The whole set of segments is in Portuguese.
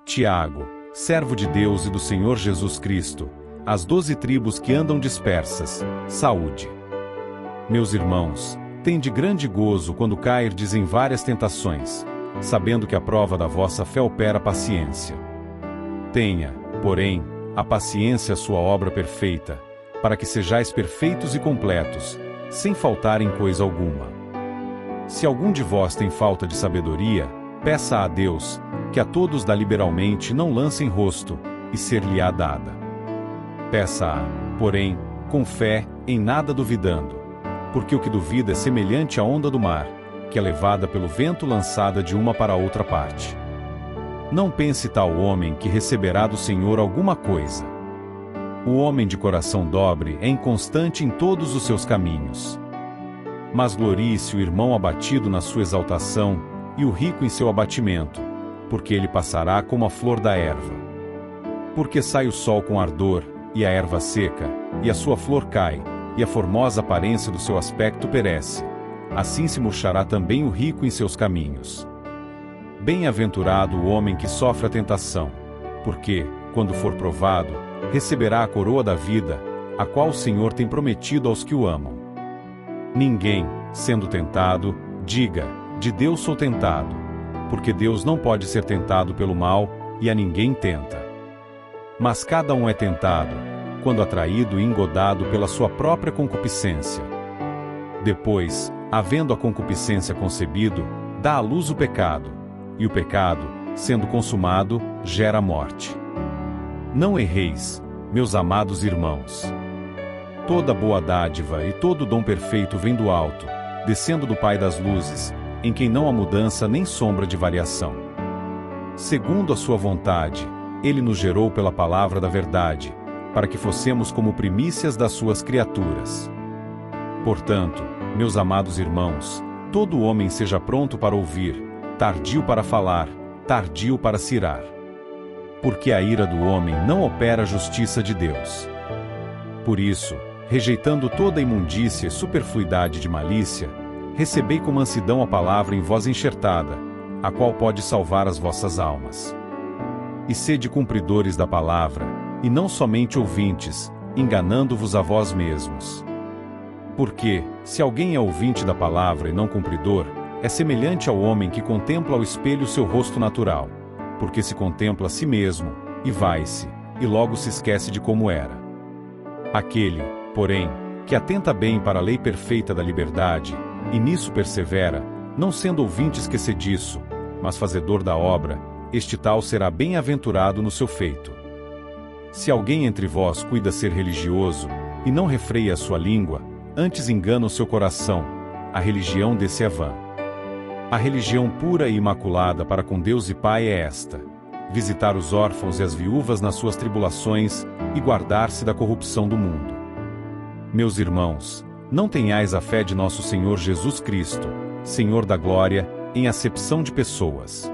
Tiago, servo de Deus e do Senhor Jesus Cristo, às 12 tribos que andam dispersas, saúde. Meus irmãos, tende grande gozo quando cairdes em várias tentações, sabendo que a prova da vossa fé opera paciência. Tenha, porém, a paciência a sua obra perfeita, para que sejais perfeitos e completos, sem faltar em coisa alguma. Se algum de vós tem falta de sabedoria, peça a Deus, que a todos dá liberalmente, não lance em rosto, e ser-lhe-á dada. Peça-a, porém, com fé, em nada duvidando, porque o que duvida é semelhante à onda do mar, que é levada pelo vento lançada de uma para outra parte. Não pense tal homem que receberá do Senhor alguma coisa. O homem de coração dobre é inconstante em todos os seus caminhos. Mas glorie-se o irmão abatido na sua exaltação, e o rico em seu abatimento, porque ele passará como a flor da erva. Porque sai o sol com ardor, e a erva seca, e a sua flor cai, e a formosa aparência do seu aspecto perece. Assim se murchará também o rico em seus caminhos. Bem-aventurado o homem que sofre a tentação, porque, quando for provado, receberá a coroa da vida, a qual o Senhor tem prometido aos que o amam. Ninguém, sendo tentado, diga, de Deus sou tentado, porque Deus não pode ser tentado pelo mal, e a ninguém tenta. Mas cada um é tentado, quando atraído e engodado pela sua própria concupiscência. Depois, havendo a concupiscência concebido, dá à luz o pecado, e o pecado, sendo consumado, gera morte. Não erreis, meus amados irmãos. Toda boa dádiva e todo dom perfeito vem do alto, descendo do Pai das luzes, em quem não há mudança nem sombra de variação. Segundo a sua vontade, ele nos gerou pela palavra da verdade, para que fossemos como primícias das suas criaturas. Portanto, meus amados irmãos, todo homem seja pronto para ouvir, tardio para falar, tardio para se irar. Porque a ira do homem não opera a justiça de Deus. Por isso, rejeitando toda imundícia e superfluidade de malícia, recebei com mansidão a palavra em vós enxertada, a qual pode salvar as vossas almas. E sede cumpridores da palavra, e não somente ouvintes, enganando-vos a vós mesmos. Porque, se alguém é ouvinte da palavra e não cumpridor, é semelhante ao homem que contempla ao espelho seu rosto natural, porque se contempla a si mesmo, e vai-se, e logo se esquece de como era. Aquele, porém, que atenta bem para a lei perfeita da liberdade, e nisso persevera, não sendo ouvinte esquecediço, mas fazedor da obra, este tal será bem-aventurado no seu feito. Se alguém entre vós cuida ser religioso, e não refreia a sua língua, antes engana o seu coração, a religião desse é vã. A religião pura e imaculada para com Deus e Pai é esta: visitar os órfãos e as viúvas nas suas tribulações, e guardar-se da corrupção do mundo. Meus irmãos, não tenhais a fé de nosso Senhor Jesus Cristo, Senhor da glória, em acepção de pessoas.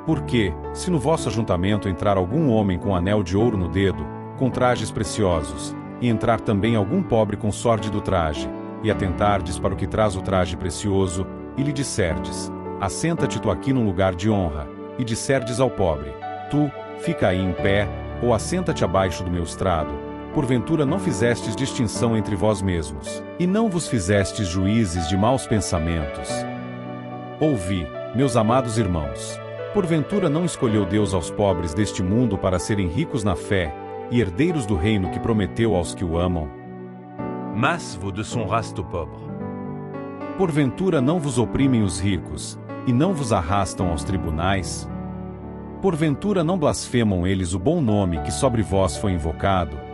Porque, se no vosso ajuntamento entrar algum homem com anel de ouro no dedo, com trajes preciosos, e entrar também algum pobre com sórdido traje, e atentardes para o que traz o traje precioso, e lhe disserdes: assenta-te tu aqui num lugar de honra, e disserdes ao pobre: tu, fica aí em pé, ou assenta-te abaixo do meu estrado, porventura não fizestes distinção entre vós mesmos, e não vos fizestes juízes de maus pensamentos. Ouvi, meus amados irmãos, porventura não escolheu Deus aos pobres deste mundo para serem ricos na fé, e herdeiros do reino que prometeu aos que o amam? Mas vous desonraste aux pauvres. Porventura não vos oprimem os ricos, e não vos arrastam aos tribunais? Porventura não blasfemam eles o bom nome que sobre vós foi invocado?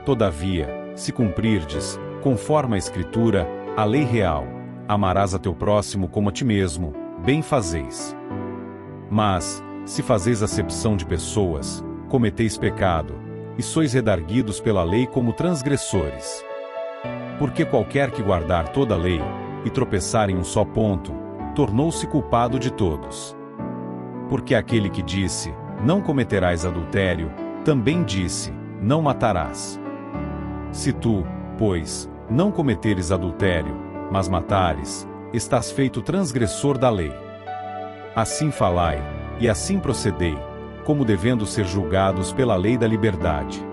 Todavia, se cumprirdes, conforme a Escritura, a lei real, amarás a teu próximo como a ti mesmo, bem fazeis. Mas, se fazeis acepção de pessoas, cometeis pecado, e sois redarguidos pela lei como transgressores. Porque qualquer que guardar toda a lei, e tropeçar em um só ponto, tornou-se culpado de todos. Porque aquele que disse, não cometerás adultério, também disse, não matarás. Se tu, pois, não cometeres adultério, mas matares, estás feito transgressor da lei. Assim falai, e assim procedei, como devendo ser julgados pela lei da liberdade.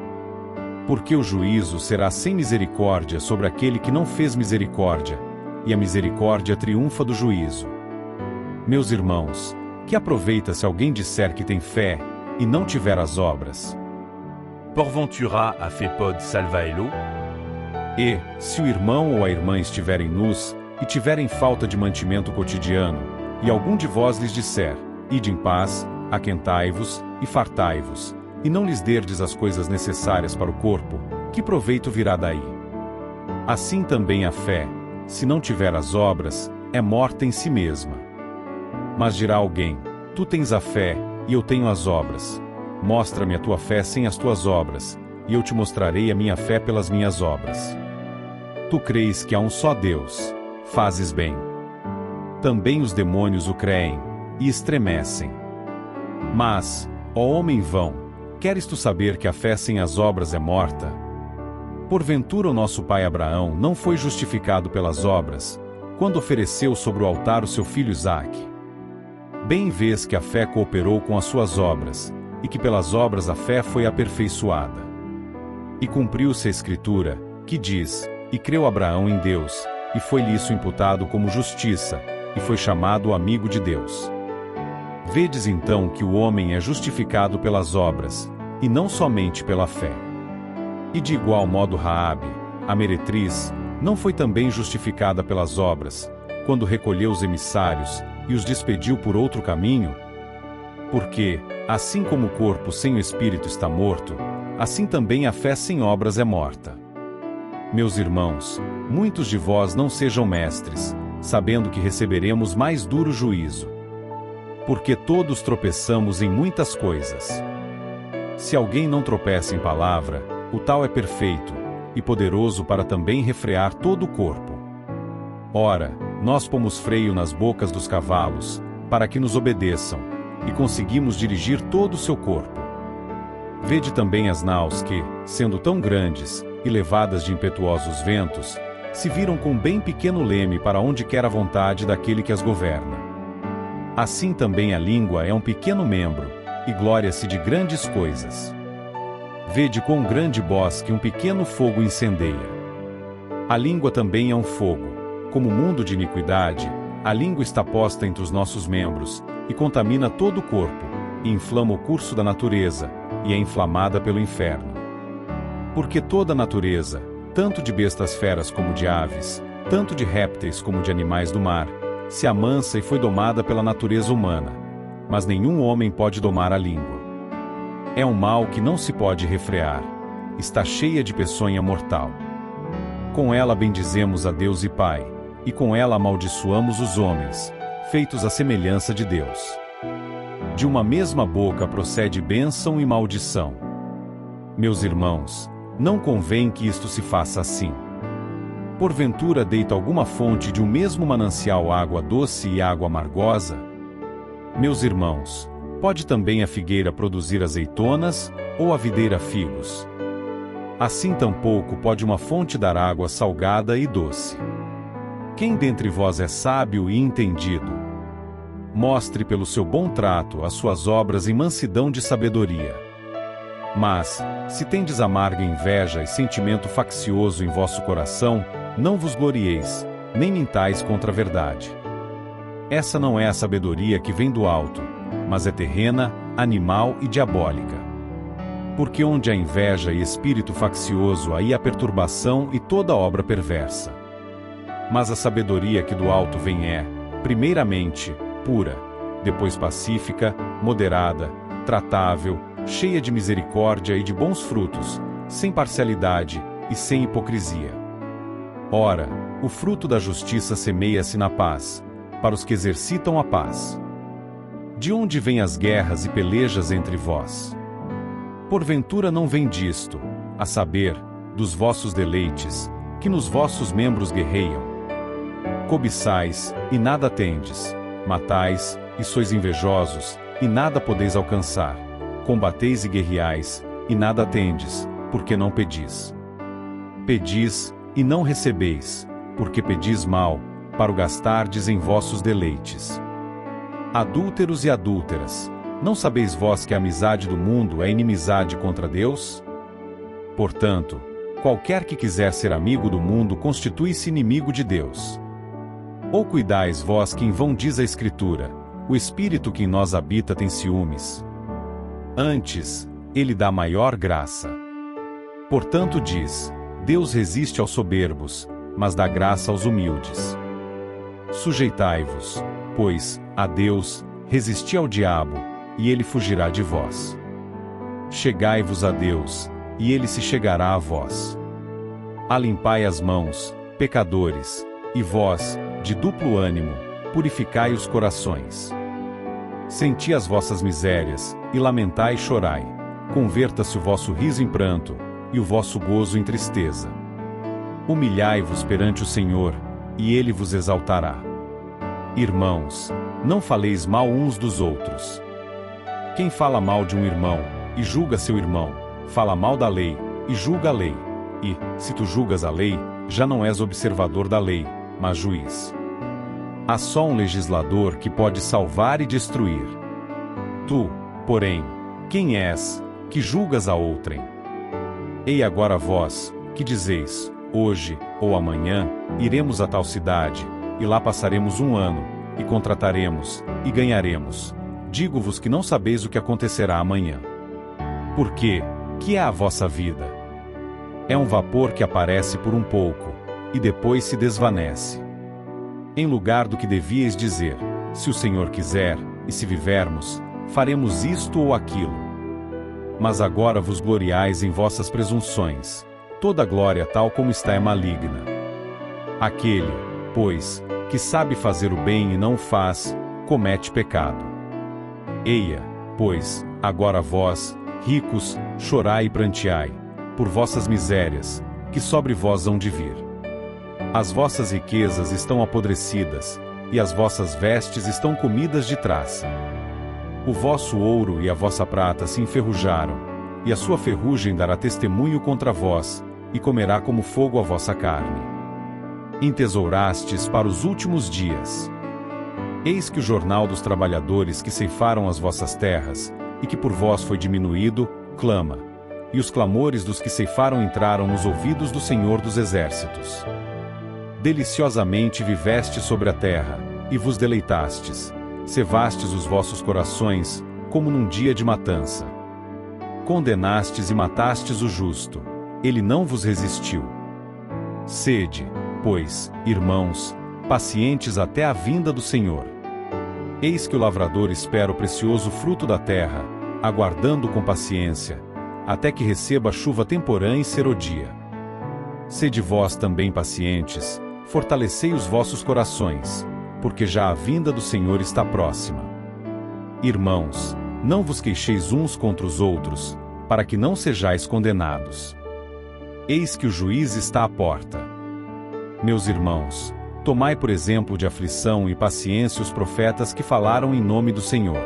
Porque o juízo será sem misericórdia sobre aquele que não fez misericórdia, e a misericórdia triunfa do juízo. Meus irmãos, que aproveita se alguém disser que tem fé, e não tiver as obras? Porventura a fait pod salvaelo? E, se o irmão ou a irmã estiverem nus, e tiverem falta de mantimento cotidiano, e algum de vós lhes disser, ide em paz, aquentai-vos, e fartai-vos, e não lhes derdes as coisas necessárias para o corpo, que proveito virá daí? Assim também a fé, se não tiver as obras, é morta em si mesma. Mas dirá alguém, tu tens a fé, e eu tenho as obras. Mostra-me a tua fé sem as tuas obras, e eu te mostrarei a minha fé pelas minhas obras. Tu creis que há um só Deus, fazes bem. Também os demônios o creem, e estremecem. Mas, ó homem vão, queres tu saber que a fé sem as obras é morta? Porventura o nosso pai Abraão não foi justificado pelas obras, quando ofereceu sobre o altar o seu filho Isaque? Bem vês que a fé cooperou com as suas obras, e que pelas obras a fé foi aperfeiçoada. E cumpriu-se a Escritura, que diz, e creu Abraão em Deus, e foi-lhe isso imputado como justiça, e foi chamado amigo de Deus. Vedes então que o homem é justificado pelas obras, e não somente pela fé. E de igual modo Raabe, a meretriz, não foi também justificada pelas obras, quando recolheu os emissários, e os despediu por outro caminho? Porque, assim como o corpo sem o espírito está morto, assim também a fé sem obras é morta. Meus irmãos, muitos de vós não sejam mestres, sabendo que receberemos mais duro juízo. Porque todos tropeçamos em muitas coisas. Se alguém não tropeça em palavra, o tal é perfeito, e poderoso para também refrear todo o corpo. Ora, nós pomos freio nas bocas dos cavalos, para que nos obedeçam, e conseguimos dirigir todo o seu corpo. Vede também as naus que, sendo tão grandes, e levadas de impetuosos ventos, se viram com bem pequeno leme para onde quer a vontade daquele que as governa. Assim também a língua é um pequeno membro, e glória-se de grandes coisas. Vede quão grande bosque um pequeno fogo incendeia. A língua também é um fogo. Como mundo de iniquidade, a língua está posta entre os nossos membros, e contamina todo o corpo, e inflama o curso da natureza, e é inflamada pelo inferno. Porque toda a natureza, tanto de bestas feras como de aves, tanto de répteis como de animais do mar, se amansa e foi domada pela natureza humana, mas nenhum homem pode domar a língua. É um mal que não se pode refrear, está cheia de peçonha mortal. Com ela bendizemos a Deus e Pai, e com ela amaldiçoamos os homens, feitos à semelhança de Deus. De uma mesma boca procede bênção e maldição. Meus irmãos, não convém que isto se faça assim. Porventura deita alguma fonte de um mesmo manancial água doce e água amargosa? Meus irmãos, pode também a figueira produzir azeitonas, ou a videira figos? Assim tampouco pode uma fonte dar água salgada e doce. Quem dentre vós é sábio e entendido? Mostre pelo seu bom trato as suas obras em mansidão de sabedoria. Mas, se tendes amarga inveja e sentimento faccioso em vosso coração, não vos glorieis, nem mintais contra a verdade. Essa não é a sabedoria que vem do alto, mas é terrena, animal e diabólica. Porque onde há inveja e espírito faccioso, aí há perturbação e toda obra perversa. Mas a sabedoria que do alto vem é, primeiramente, pura, depois pacífica, moderada, tratável, cheia de misericórdia e de bons frutos, sem parcialidade e sem hipocrisia. Ora, o fruto da justiça semeia-se na paz, para os que exercitam a paz. De onde vêm as guerras e pelejas entre vós? Porventura não vem disto, a saber, dos vossos deleites, que nos vossos membros guerreiam. Cobiçais, e nada tendes, matais, e sois invejosos, e nada podeis alcançar. Combateis e guerreais, e nada tendes, porque não pedis. Pedis, e não recebeis, porque pedis mal, para o gastardes em vossos deleites. Adúlteros e adúlteras, Não sabeis vós que a amizade do mundo é inimizade contra Deus? Portanto, qualquer que quiser ser amigo do mundo constitui-se inimigo de Deus. Ou cuidais vós que em vão diz a Escritura, o Espírito que em nós habita tem ciúmes? Antes, ele dá maior graça. Portanto diz, Deus resiste aos soberbos, mas dá graça aos humildes. Sujeitai-vos, pois, a Deus, resisti ao diabo, e ele fugirá de vós. Chegai-vos a Deus, e ele se chegará a vós. Alimpai as mãos, pecadores, e vós, de duplo ânimo, purificai os corações. Senti as vossas misérias, e lamentai e chorai. Converta-se o vosso riso em pranto, e o vosso gozo em tristeza. Humilhai-vos perante o Senhor, e ele vos exaltará. Irmãos, não faleis mal uns dos outros. Quem fala mal de um irmão, e julga seu irmão, fala mal da lei, e julga a lei. E, se tu julgas a lei, já não és observador da lei, mas juiz. Há só um legislador que pode salvar e destruir. Tu, porém, quem és, que julgas a outrem? Ei agora vós, que dizeis, hoje, ou amanhã, iremos a tal cidade, e lá passaremos um ano, e contrataremos, e ganharemos. Digo-vos que não sabeis o que acontecerá amanhã. Porque, que é a vossa vida? É um vapor que aparece por um pouco, e depois se desvanece. Em lugar do que devíeis dizer, se o Senhor quiser, e se vivermos, faremos isto ou aquilo. Mas agora vos gloriais em vossas presunções. Toda glória tal como está é maligna. Aquele, pois, que sabe fazer o bem e não o faz, comete pecado. Eia, pois, agora vós, ricos, chorai e pranteai, por vossas misérias, que sobre vós hão de vir. As vossas riquezas estão apodrecidas, e as vossas vestes estão comidas de traça. O vosso ouro e a vossa prata se enferrujaram, e a sua ferrugem dará testemunho contra vós, e comerá como fogo a vossa carne. Entesourastes para os últimos dias. Eis que o jornal dos trabalhadores que ceifaram as vossas terras, e que por vós foi diminuído, clama, e os clamores dos que ceifaram entraram nos ouvidos do Senhor dos Exércitos. Deliciosamente viveste sobre a terra, e vos deleitastes, cevastes os vossos corações, como num dia de matança. Condenastes e matastes o justo, ele não vos resistiu. Sede, pois, irmãos, pacientes até a vinda do Senhor. Eis que o lavrador espera o precioso fruto da terra, aguardando com paciência, até que receba a chuva temporã e serodia. Sede vós também pacientes, fortalecei os vossos corações, porque já a vinda do Senhor está próxima. Irmãos, não vos queixeis uns contra os outros, para que não sejais condenados. Eis que o juiz está à porta. Meus irmãos, tomai por exemplo de aflição e paciência os profetas que falaram em nome do Senhor.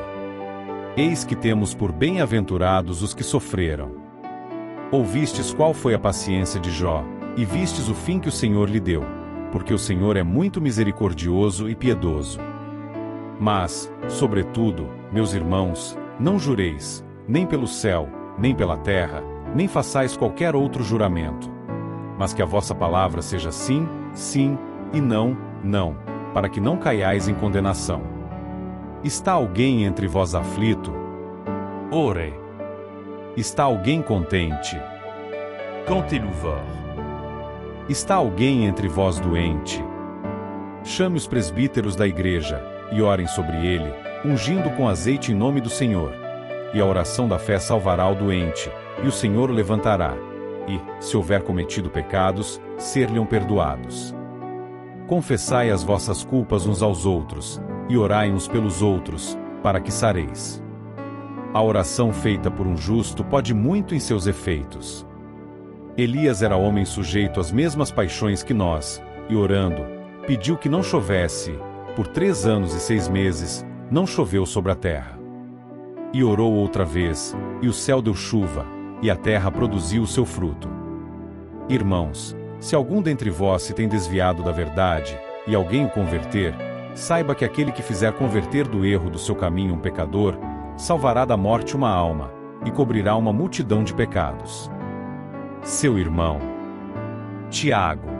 Eis que temos por bem-aventurados os que sofreram. Ouvistes qual foi a paciência de Jó, e vistes o fim que o Senhor lhe deu, porque o Senhor é muito misericordioso e piedoso. Mas, sobretudo, meus irmãos, não jureis, nem pelo céu, nem pela terra, nem façais qualquer outro juramento. Mas que a vossa palavra seja sim, sim, e não, não, para que não caiais em condenação. Está alguém entre vós aflito? Ore. Está alguém contente? Cantez-louvor. Está alguém entre vós doente? Chame os presbíteros da igreja, e orem sobre ele, ungindo com azeite em nome do Senhor. E a oração da fé salvará o doente, e o Senhor o levantará, e, se houver cometido pecados, ser-lhe-ão perdoados. Confessai as vossas culpas uns aos outros, e orai uns pelos outros, para que sareis. A oração feita por um justo pode muito em seus efeitos. Elias era homem sujeito às mesmas paixões que nós, e orando, pediu que não chovesse, por 3 anos e 6 meses, não choveu sobre a terra. E orou outra vez, e o céu deu chuva, e a terra produziu o seu fruto. Irmãos, se algum dentre vós se tem desviado da verdade, e alguém o converter, saiba que aquele que fizer converter do erro do seu caminho um pecador, salvará da morte uma alma, e cobrirá uma multidão de pecados. Seu irmão Tiago.